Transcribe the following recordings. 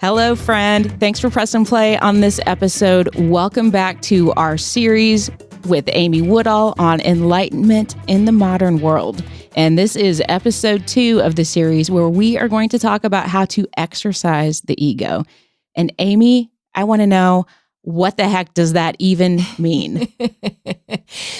Hello, friend. Thanks for pressing play on this episode. Welcome back to our series with Amy Woodall on enlightenment in the modern world. And this is episode 2 of the series where we are going to talk about how to exercise the ego. And Amy, I want to know, what the heck does that even mean?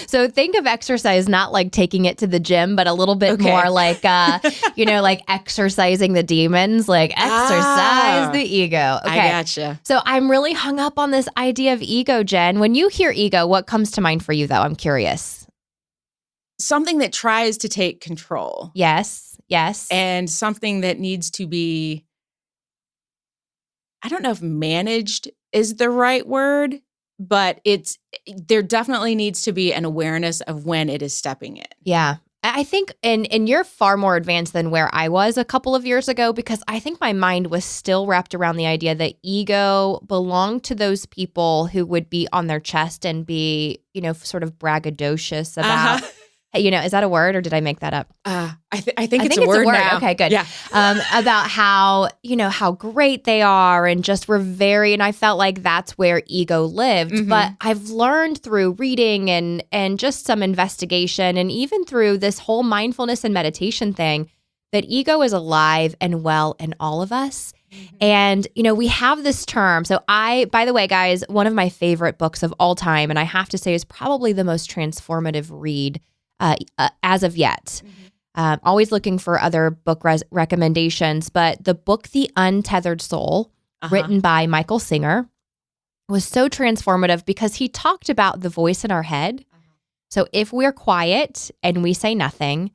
So think of exercise not like taking it to the gym, but a little bit more like, like exercising the demons, like exercise the ego. Okay. I gotcha. So I'm really hung up on this idea of ego, Jen. When you hear ego, what comes to mind for you, though? I'm curious. Something that tries to take control. Yes. And something that needs to be, I don't know if managed is the right word, but there definitely needs to be an awareness of when it is stepping in. Yeah. I think, and you're far more advanced than where I was a couple of years ago, because I think my mind was still wrapped around the idea that ego belonged to those people who would be on their chest and be, sort of braggadocious about, is that a word or did I make that up? I think it's a word now. Okay, good. Yeah. About how, how great they are and just were and I felt like that's where ego lived. Mm-hmm. But I've learned through reading and just some investigation and even through this whole mindfulness and meditation thing that ego is alive and well in all of us. Mm-hmm. And, we have this term. So by the way, guys, one of my favorite books of all time, and I have to say is probably the most transformative read as of yet. Mm-hmm. Always looking for other book recommendations, but the book, The Untethered Soul, written by Michael Singer, was so transformative because he talked about the voice in our head. So if we're quiet and we say nothing,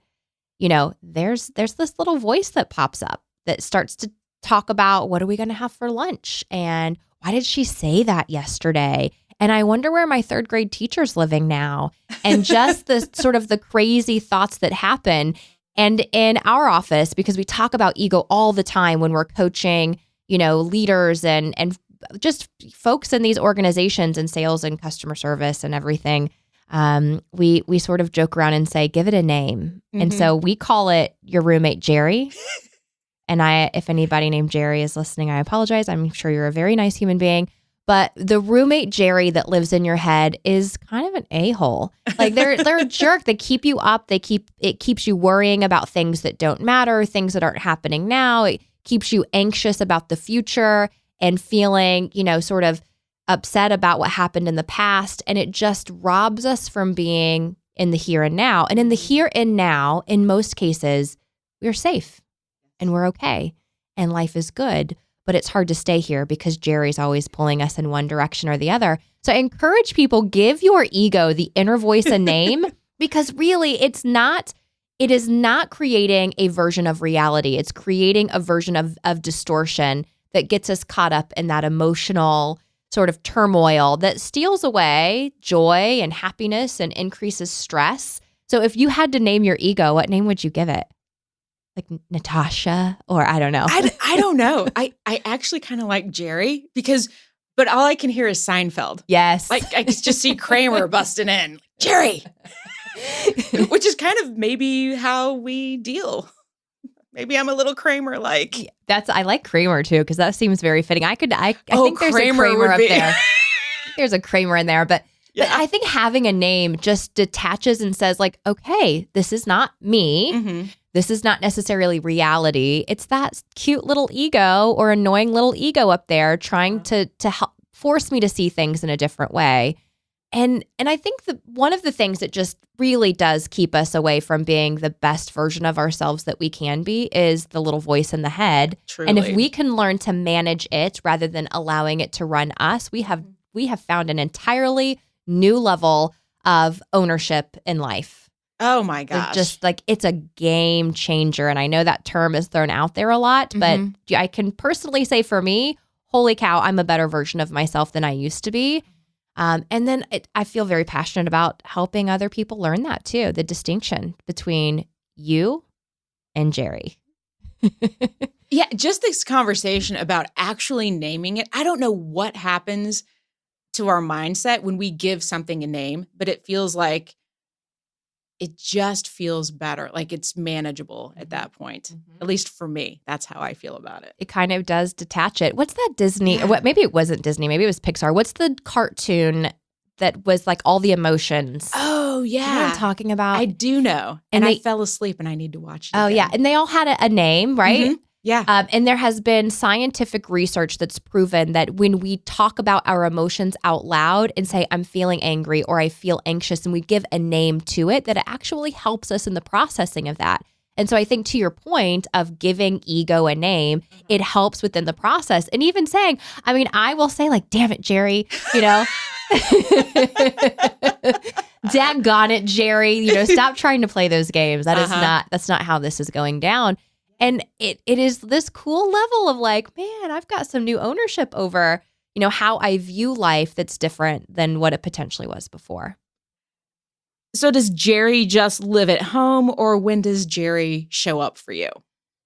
there's this little voice that pops up that starts to talk about what are we going to have for lunch? And why did she say that yesterday? And I wonder where my third grade teacher's living now. And just the sort of the crazy thoughts that happen. And in our office, because we talk about ego all the time when we're coaching, leaders and just folks in these organizations and sales and customer service and everything, we sort of joke around and say, give it a name. Mm-hmm. And so we call it your roommate, Jerry. And if anybody named Jerry is listening, I apologize. I'm sure you're a very nice human being. But the roommate Jerry that lives in your head is kind of an a-hole. Like they're a jerk. They keep you up. It keeps you worrying about things that don't matter, things that aren't happening now. It keeps you anxious about the future and feeling, sort of upset about what happened in the past. And it just robs us from being in the here and now. And in the here and now, in most cases, we're safe and we're okay and life is good. But it's hard to stay here because Jerry's always pulling us in one direction or the other. So I encourage people, give your ego the inner voice a name, because really it is not creating a version of reality. It's creating a version of distortion that gets us caught up in that emotional sort of turmoil that steals away joy and happiness and increases stress. So if you had to name your ego, what name would you give it? Like Natasha, or I don't know. I don't know. I actually kind of like Jerry but all I can hear is Seinfeld. Yes. Like I just see Kramer busting in. Jerry. Which is kind of maybe how we deal. Maybe I'm a little Kramer-like. I like Kramer too, because that seems very fitting. I think there's Kramer a Kramer up there. There's a Kramer in there, but I think having a name just detaches and says like, okay, this is not me. Mm-hmm. This is not necessarily reality. It's that cute little ego or annoying little ego up there trying to help force me to see things in a different way. And I think one of the things that just really does keep us away from being the best version of ourselves that we can be is the little voice in the head. Truly. And if we can learn to manage it rather than allowing it to run us, we have found an entirely new level of ownership in life. Oh my gosh. Just like it's a game changer. And I know that term is thrown out there a lot, but I can personally say for me, holy cow, I'm a better version of myself than I used to be. And then I feel very passionate about helping other people learn that too, the distinction between you and Jerry. Yeah, just this conversation about actually naming it. I don't know what happens to our mindset when we give something a name, but it feels like it just feels better. Like it's manageable at that point. At least for me, that's how I feel about it. It kind of does detach it. What's that Disney? Or what? Maybe it wasn't Disney. Maybe it was Pixar. What's the cartoon that was like all the emotions? Oh, yeah. You know what I'm talking about? I do know. And I fell asleep and I need to watch it. Oh, again. yeah. And they all had a name, right? Mm-hmm. Yeah. And there has been scientific research that's proven that when we talk about our emotions out loud and say, I'm feeling angry or I feel anxious, and we give a name to it, that it actually helps us in the processing of that. And so I think to your point of giving ego a name, it helps within the process. And even saying, I mean, I will say like, damn it, Jerry, you know, daggone it, Jerry, you know, stop trying to play those games. That's not how this is going down. And it is this cool level of like, man, I've got some new ownership over, you know, how I view life that's different than what it potentially was before. So does Jerry just live at home, or when does Jerry show up for you?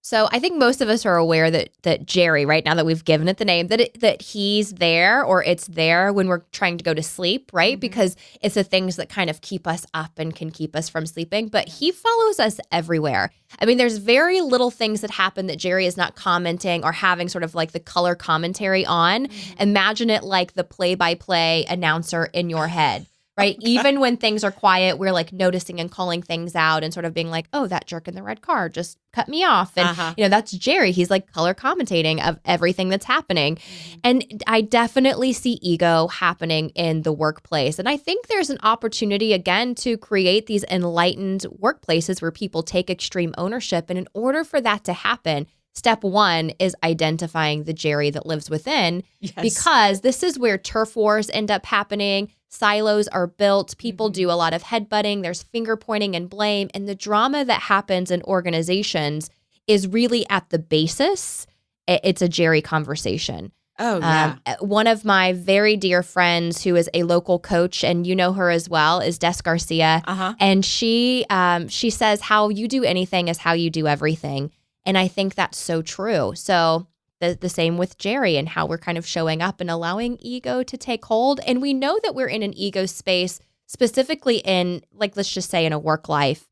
So I think most of us are aware that Jerry, right now that we've given it the name, that he's there, or it's there when we're trying to go to sleep, right? Mm-hmm. Because it's the things that kind of keep us up and can keep us from sleeping. But he follows us everywhere. I mean, there's very little things that happen that Jerry is not commenting or having sort of like the color commentary on. Mm-hmm. Imagine it like the play-by-play announcer in your head. Right. Even when things are quiet, we're like noticing and calling things out and sort of being like, oh, that jerk in the red car just cut me off. And, you know, that's Jerry. He's like color commentating of everything that's happening. Mm-hmm. And I definitely see ego happening in the workplace. And I think there's an opportunity, again, to create these enlightened workplaces where people take extreme ownership. And in order for that to happen, step one is identifying the Jerry that lives within, because this is where turf wars end up happening. Silos are built. People do a lot of headbutting. There's finger pointing and blame. And the drama that happens in organizations is really at the basis. It's a Jerry conversation. Oh, yeah. One of my very dear friends who is a local coach, and you know her as well, is Des Garcia. And she says, how you do anything is how you do everything. And I think that's so true. So the same with Jerry and how we're kind of showing up and allowing ego to take hold. And we know that we're in an ego space, specifically in, like, let's just say in a work life,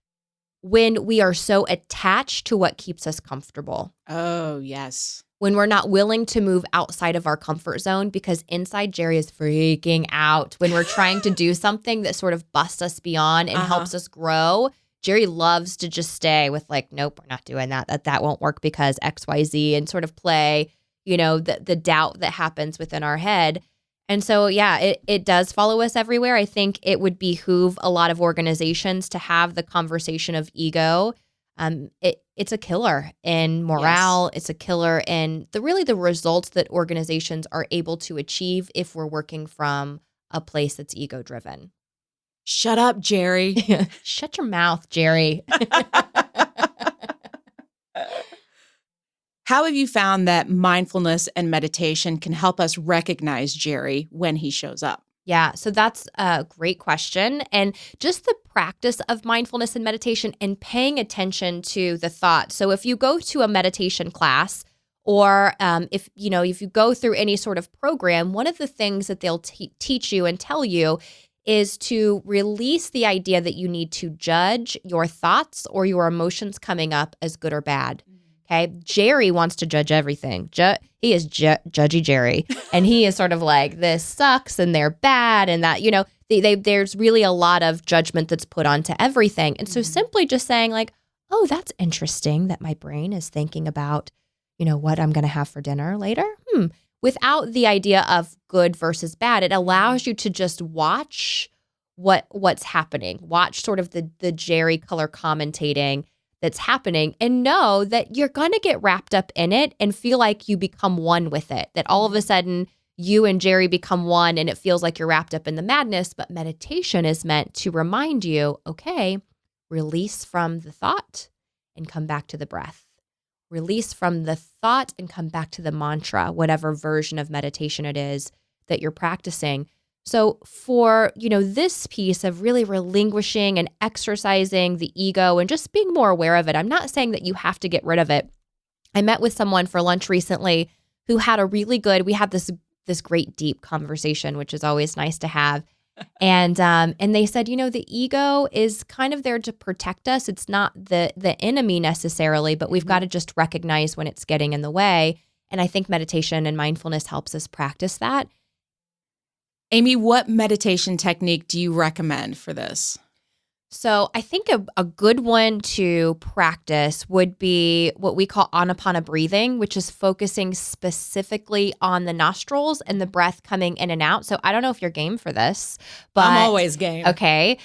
when we are so attached to what keeps us comfortable. Oh, yes. When we're not willing to move outside of our comfort zone, because inside Jerry is freaking out. When we're trying to do something that sort of busts us beyond and helps us grow, Jerry loves to just stay with like, nope, we're not doing that. That won't work because X, Y, Z, and sort of play, you know, the doubt that happens within our head. And so, yeah, it does follow us everywhere. I think it would behoove a lot of organizations to have the conversation of ego. It's a killer in morale. Yes. It's a killer in the results that organizations are able to achieve if we're working from a place that's ego driven. Shut up, Jerry. Shut your mouth, Jerry. How have you found that mindfulness and meditation can help us recognize Jerry when he shows up? Yeah, so that's a great question. And just the practice of mindfulness and meditation and paying attention to the thoughts. So if you go to a meditation class, or if you go through any sort of program, one of the things that they'll teach you and tell you is to release the idea that you need to judge your thoughts or your emotions coming up as good or bad. Okay. Jerry wants to judge everything. He is judgy Jerry. And he is sort of like, this sucks and they're bad. And that, there's really a lot of judgment that's put onto everything. And so simply just saying like, oh, that's interesting that my brain is thinking about, what I'm going to have for dinner later. Without the idea of good versus bad, it allows you to just watch what's happening. Watch sort of the Jerry color commentating that's happening and know that you're going to get wrapped up in it and feel like you become one with it. That all of a sudden you and Jerry become one and it feels like you're wrapped up in the madness. But meditation is meant to remind you, okay, release from the thought and come back to the breath. Release from the thought and come back to the mantra, whatever version of meditation it is that you're practicing. So for, this piece of really relinquishing and exercising the ego and just being more aware of it, I'm not saying that you have to get rid of it. I met with someone for lunch recently who had we had this great deep conversation, which is always nice to have. And they said, the ego is kind of there to protect us. It's not the enemy necessarily, but we've got to just recognize when it's getting in the way. And I think meditation and mindfulness helps us practice that. Amy, what meditation technique do you recommend for this? So I think a good one to practice would be what we call anapana breathing, which is focusing specifically on the nostrils and the breath coming in and out. So I don't know if you're game for this, but I'm always game. Okay.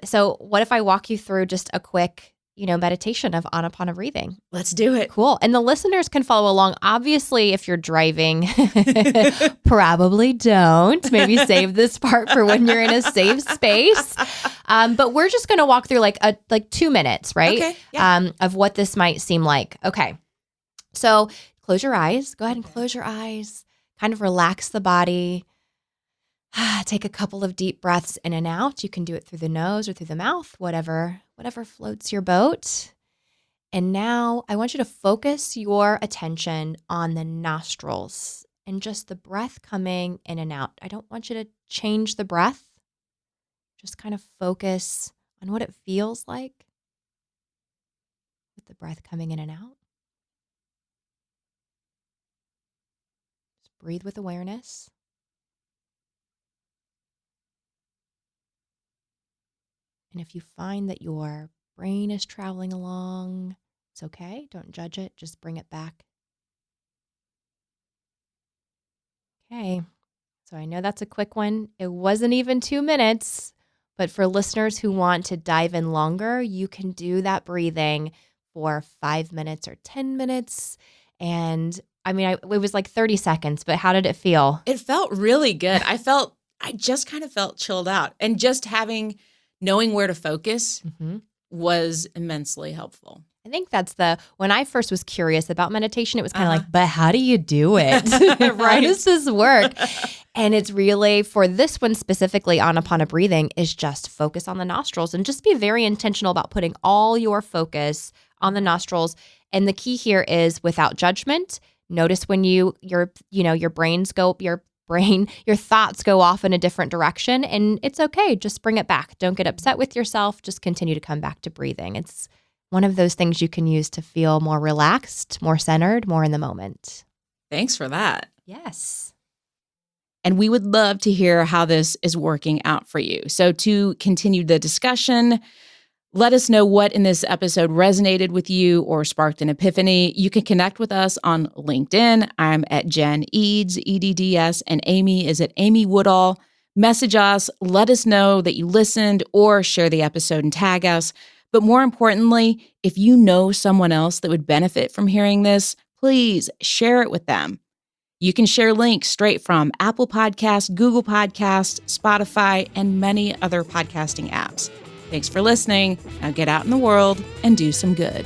So what if I walk you through just a quick, meditation of anapana breathing? Let's do it. Cool. And the listeners can follow along. Obviously, if you're driving, probably don't. Maybe save this part for when you're in a safe space. But we're just going to walk through like 2 minutes, right? Okay. Yeah. Of what this might seem like. Okay. So close your eyes. Go ahead and close your eyes. Kind of relax the body. Take a couple of deep breaths in and out. You can do it through the nose or through the mouth, whatever floats your boat. And now I want you to focus your attention on the nostrils and just the breath coming in and out. I don't want you to change the breath. Just kind of focus on what it feels like with the breath coming in and out. Just breathe with awareness. And if you find that your brain is traveling along, it's okay. Don't judge it. Just bring it back. Okay. So I know that's a quick one. It wasn't even 2 minutes, but for listeners who want to dive in longer, you can do that breathing for 5 minutes or 10 minutes. And it was like 30 seconds, but how did it feel? It felt really good. I just kind of felt chilled out, and just knowing where to focus was immensely helpful. I think that's when I first was curious about meditation, it was kind of like, but how do you do it? How does this work? And it's really, for this one specifically, anapana breathing is just focus on the nostrils and just be very intentional about putting all your focus on the nostrils. And the key here is without judgment. Notice when your thoughts go off in a different direction, and it's okay. Just bring it back. Don't get upset with yourself. Just continue to come back to breathing. It's one of those things you can use to feel more relaxed, more centered, more in the moment. Thanks for that. Yes. And we would love to hear how this is working out for you. So to continue the discussion, let us know what in this episode resonated with you or sparked an epiphany. You can connect with us on LinkedIn. I'm at Jen Edds, EDDS, and Amy is at Amy Woodall. Message us, let us know that you listened, or share the episode and tag us. But more importantly, if you know someone else that would benefit from hearing this, please share it with them. You can share links straight from Apple Podcasts, Google Podcasts, Spotify, and many other podcasting apps. Thanks for listening. Now get out in the world and do some good.